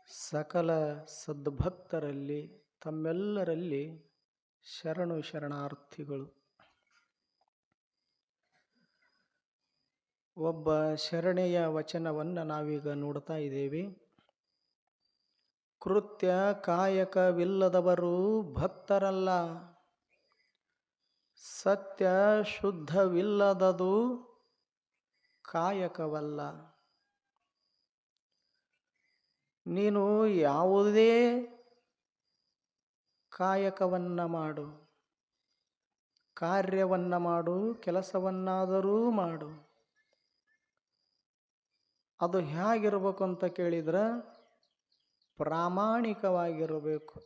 ಸಕಲ ಸದ್ಭಕ್ತರಲ್ಲಿ ತಮ್ಮೆಲ್ಲರಲ್ಲಿ ಶರಣು ಶರಣಾರ್ಥಿಗಳು. ಒಬ್ಬ ಶರಣೆಯ ವಚನವನ್ನು ನಾವೀಗ ನೋಡ್ತಾ ಇದ್ದೇವೆ. ಕೃತ್ಯ ಕಾಯಕವಿಲ್ಲದವರು ಭಕ್ತರಲ್ಲ, ಸತ್ಯ ಶುದ್ಧವಿಲ್ಲದದು ಕಾಯಕವಲ್ಲ. ನೀನು ಯಾವುದೇ ಕಾಯಕವನ್ನ ಮಾಡು, ಕಾರ್ಯವನ್ನ ಮಾಡು, ಕೆಲಸವನ್ನಾದರೂ ಮಾಡು, ಅದು ಹೇಗಿರ್ಬೇಕು ಅಂತ ಕೇಳಿದ್ರೆ ಪ್ರಾಮಾಣಿಕವಾಗಿರಬೇಕು.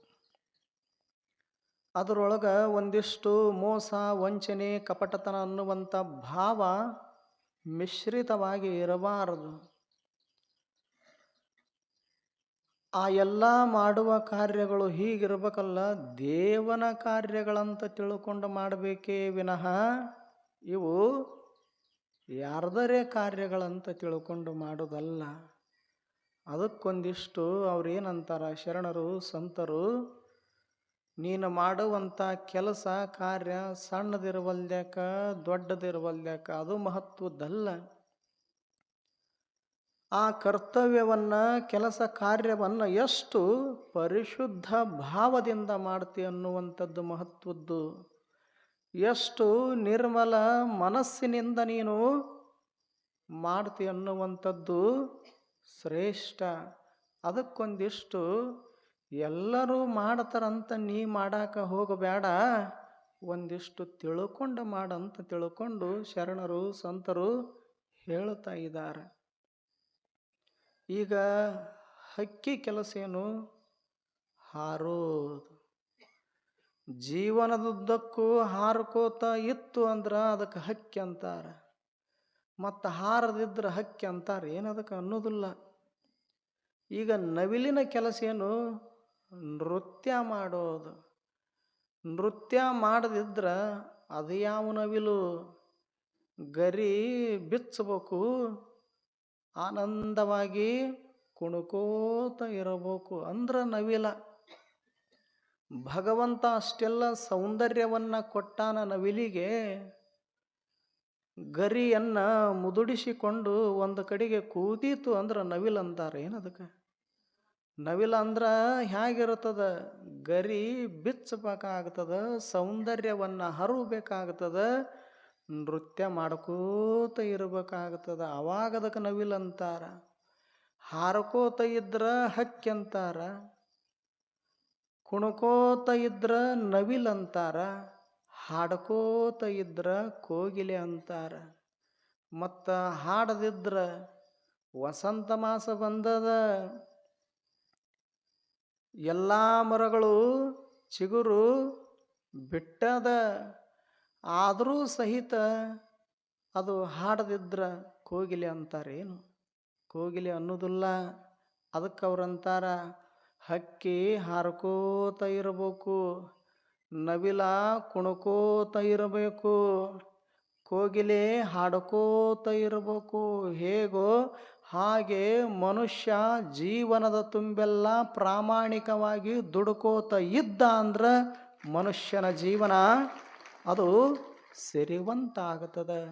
ಅದರೊಳಗೆ ಒಂದಿಷ್ಟು ಮೋಸ, ವಂಚನೆ, ಕಪಟತನ ಅನ್ನುವಂಥ ಭಾವ ಮಿಶ್ರಿತವಾಗಿ ಇರಬಾರದು. ಆ ಎಲ್ಲ ಮಾಡುವ ಕಾರ್ಯಗಳು ಹೀಗಿರ್ಬೇಕಲ್ಲ, ದೇವನ ಕಾರ್ಯಗಳಂತ ತಿಳ್ಕೊಂಡು ಮಾಡಬೇಕೇ ವಿನಃ ಇವು ಯಾರ್ದರೇ ಕಾರ್ಯಗಳಂತ ತಿಳ್ಕೊಂಡು ಮಾಡೋದಲ್ಲ. ಅದಕ್ಕೊಂದಿಷ್ಟು ಅವ್ರೇನಂತಾರ ಶರಣರು ಸಂತರು, ನೀನು ಮಾಡುವಂಥ ಕೆಲಸ ಕಾರ್ಯ ಸಣ್ಣದಿರವಲ್ದ್ಯಾಕ ದೊಡ್ಡದಿರವಲ್ದ್ಯಾಕ ಅದು ಮಹತ್ವದ್ದಲ್ಲ. ಆ ಕರ್ತವ್ಯವನ್ನು ಕೆಲಸ ಕಾರ್ಯವನ್ನು ಎಷ್ಟು ಪರಿಶುದ್ಧ ಭಾವದಿಂದ ಮಾಡ್ತಿ ಅನ್ನುವಂಥದ್ದು ಮಹತ್ವದ್ದು. ಎಷ್ಟು ನಿರ್ಮಲ ಮನಸ್ಸಿನಿಂದ ನೀನು ಮಾಡ್ತಿ ಅನ್ನುವಂಥದ್ದು ಶ್ರೇಷ್ಠ. ಅದಕ್ಕೊಂದಿಷ್ಟು ಎಲ್ಲರೂ ಮಾಡ್ತಾರಂತ ನೀ ಮಾಡಾಕ ಹೋಗಬೇಡ, ಒಂದಿಷ್ಟು ತಿಳ್ಕೊಂಡು ಮಾಡಂತ ತಿಳ್ಕೊಂಡು ಶರಣರು ಸಂತರು ಹೇಳ್ತಾ ಇದ್ದಾರೆ. ಈಗ ಹಕ್ಕಿ ಕೆಲಸ ಏನು? ಹಾರೋದು. ಜೀವನದುದ್ದಕ್ಕೂ ಹಾರ್ಕೋತ ಇತ್ತು ಅಂದ್ರೆ ಅದಕ್ಕೆ ಹಕ್ಕಿ ಅಂತಾರೆ. ಮತ್ತು ಹಾರದಿದ್ರೆ ಹಕ್ಕಿ ಅಂತಾರೆ, ಏನದಕ್ಕೆ ಅನ್ನೋದಿಲ್ಲ. ಈಗ ನವಿಲಿನ ಕೆಲಸ ಏನು? ನೃತ್ಯ ಮಾಡೋದು. ನೃತ್ಯ ಮಾಡದಿದ್ರೆ ಅದು ಯಾವ ನವಿಲು? ಗರಿ ಬಿಚ್ಚಬೇಕು, ಆನಂದವಾಗಿ ಕುಣ್ಕೋತ ಇರಬೇಕು ಅಂದ್ರೆ ನವಿಲ. ಭಗವಂತ ಅಷ್ಟೆಲ್ಲ ಸೌಂದರ್ಯವನ್ನು ಕೊಟ್ಟಾನ ನವಿಲಿಗೆ. ಗರಿಯನ್ನು ಮುದುಡಿಸಿಕೊಂಡು ಒಂದು ಕಡೆಗೆ ಕೂದೀತು ಅಂದ್ರೆ ನವಿಲ್ ಅಂತಾರೆ. ಏನದಕ್ಕೆ? ನವಿಲ ಅಂದ್ರೆ ಹೇಗಿರ್ತದ? ಗರಿ ಬಿಚ್ಚಬೇಕಾಗ್ತದ, ಸೌಂದರ್ಯವನ್ನು ಹರಬೇಕಾಗ್ತದ, ನೃತ್ಯ ಮಾಡ್ಕೋತ ಇರಬೇಕಾಗ್ತದ. ಅವಾಗ ಅದಕ್ಕೆ ನವಿಲ್ ಅಂತಾರ. ಹಾರ್ಕೋತ ಇದ್ರ ಹಕ್ಕಿ ಅಂತಾರ, ಕುಣ್ಕೋತ ಇದ್ರ ನವಿಲ್ ಅಂತಾರ, ಹಾಡ್ಕೋತ ಇದ್ರ ಕೋಗಿಲೆ ಅಂತಾರ. ಮತ್ತು ಹಾಡದಿದ್ರ ವಸಂತ ಮಾಸ ಬಂದದ, ಎಲ್ಲ ಮರಗಳು ಚಿಗುರು ಬಿಟ್ಟದ, ಆದರೂ ಸಹಿತ ಅದು ಹಾಡದಿದ್ರ ಕೋಗಿಲೆ ಅಂತಾರೇನು? ಕೋಗಿಲೆ ಅನ್ನೋದಿಲ್ಲ. ಅದಕ್ಕೆ ಅವ್ರಂತಾರ ಹಕ್ಕಿ ಹಾರ್ಕೋತ ಇರಬೇಕು, ನವಿಲ ಕುಣ್ಕೋತ ಇರಬೇಕು, ಕೋಗಿಲೆ ಹಾಡ್ಕೋತ ಇರಬೇಕು. ಹೇಗೋ ಹಾಗೆ ಮನುಷ್ಯ ಜೀವನದ ತುಂಬೆಲ್ಲ ಪ್ರಾಮಾಣಿಕವಾಗಿ ದುಡ್ಕೋತ ಇದ್ದ ಅಂದ್ರೆ ಮನುಷ್ಯನ ಜೀವನ ಅದು ಸಿರಿವಂತ ಆಗ್ತದೆ.